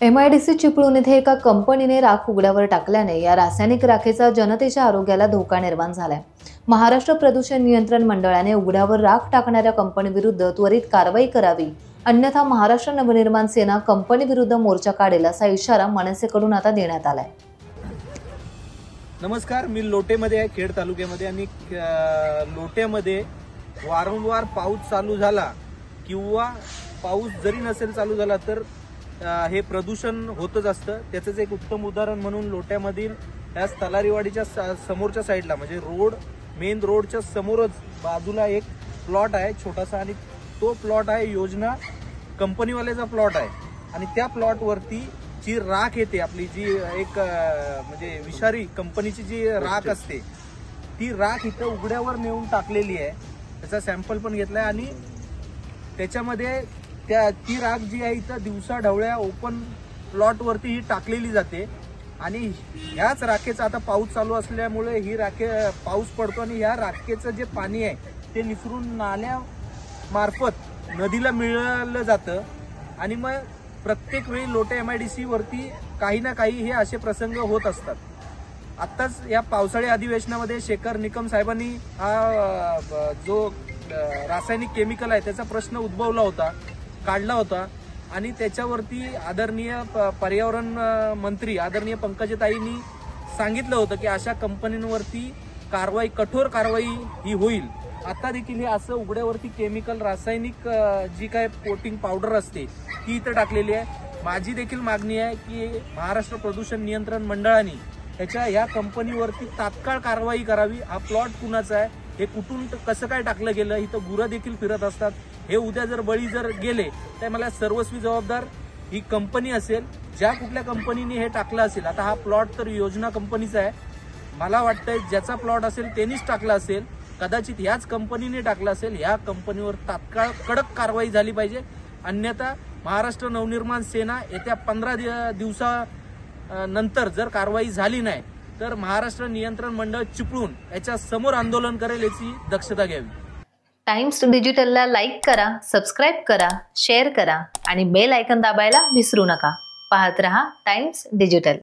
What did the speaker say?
MIDC Chiplun येथे एका कंपनीने राख उघड्यावर टाकल्याने या रासायनिक राखेचा जनतेच्या आरोग्याला धोका निर्माण झालाय। महाराष्ट्र प्रदूषण नियंत्रण मंडळाने उघड्यावर राख टाकणाऱ्या कंपनीविरुद्ध त्वरित कारवाई करावी, अन्यथा महाराष्ट्र नवनिर्माण सेना कंपनीविरुद्ध मोर्चा काढेल असा इशारा मनसेकडून आता देण्यात आलाय। नमस्कार, मी लोटेमध्ये आहे, खेड तालुक्यामध्ये, आणि लोटेमध्ये वारंवार पाऊस चालू झाला किंवा पाऊस जरी नसेल चालू झाला तर हे प्रदूषण होतच असतं। त्याचंच एक उत्तम उदाहरण म्हणून लोट्यामधील या तलारीवाडीच्या समोरच्या साईडला, म्हणजे मेन रोडच्या समोरच बाजूला एक प्लॉट आहे छोटासा, आणि तो प्लॉट आहे योजना कंपनीवाल्याचा प्लॉट आहे। आणि त्या प्लॉटवरती जी राख येते आपली, जी एक म्हणजे विषारी कंपनीची जी राख असते, ती राख इथं उघड्यावर नेऊन टाकलेली आहे। त्याचा सॅम्पल पण घेतलाय, आणि त्याच्यामध्ये ती राख जी आहे इथं दिवसा ढवळ्या ओपन प्लॉट वरती ही टाकलेली जाते। आणि ह्याच राखेचा आता पाऊस चालू असल्यामुळे ही पाऊस पडतो, आणि ह्या राखेचं जे पाणी आहे ते निसरून नाल्या मार्फत नदीला मिळालं जातं। आणि मग प्रत्येक वेळी लोटे MIDC वरती काही ना काही हे असे प्रसंग होत असतात। आत्ताच या पावसाळी अधिवेशनामध्ये शेखर निकम साहेबांनी हा जो रासायनिक केमिकल आहे त्याचा प्रश्न उद्भवला होता, काढला होता, आणि त्याच्यावरती आदरणीय पर्यावरण मंत्री आदरणीय पंकजाताईंनी सांगितलं होतं की अशा कंपन्यांवरती कठोर कारवाई ही होईल। आता देखील हे असं उघड्यावरती केमिकल रासायनिक जी काय कोटिंग पावडर असते ती इथं टाकलेली आहे। माझी देखील मागणी आहे की महाराष्ट्र प्रदूषण नियंत्रण मंडळाने या कंपनीवरती तात्काळ कारवाई करावी। हा प्लॉट कुणाचा आहे, हे कुठून कसं काय टाकलं गेलं, इथं गुरं देखील फिरत असतात, हे उद्या जर बळी गेले तर मला सर्वस्वी जबाबदार ही कंपनी असेल, ज्या कुठल्या कंपनीने हे टाकलं असेल। आता हा प्लॉट तर योजना कंपनीचा आहे, मला वाटतंय ज्याचा प्लॉट असेल त्यांनीच टाकला असेल, कदाचित याच कंपनीने टाकला असेल। ह्या कंपनीवर तात्काळ कडक कारवाई झाली पाहिजे, अन्यथा महाराष्ट्र नवनिर्माण सेना येत्या 15 दिवसानंतर जर कारवाई झाली नाही तर महाराष्ट्र नियंत्रण मंडळ चिपळूण याच्या समोर आंदोलन करेल, याची दक्षता घ्यावी। टाइम्स डिजिटलला लाईक करा, सबस्क्राईब करा, शेअर करा आणि बेल आयकॉन दाबायला विसरू नका। पाहत रहा टाइम्स डिजिटल।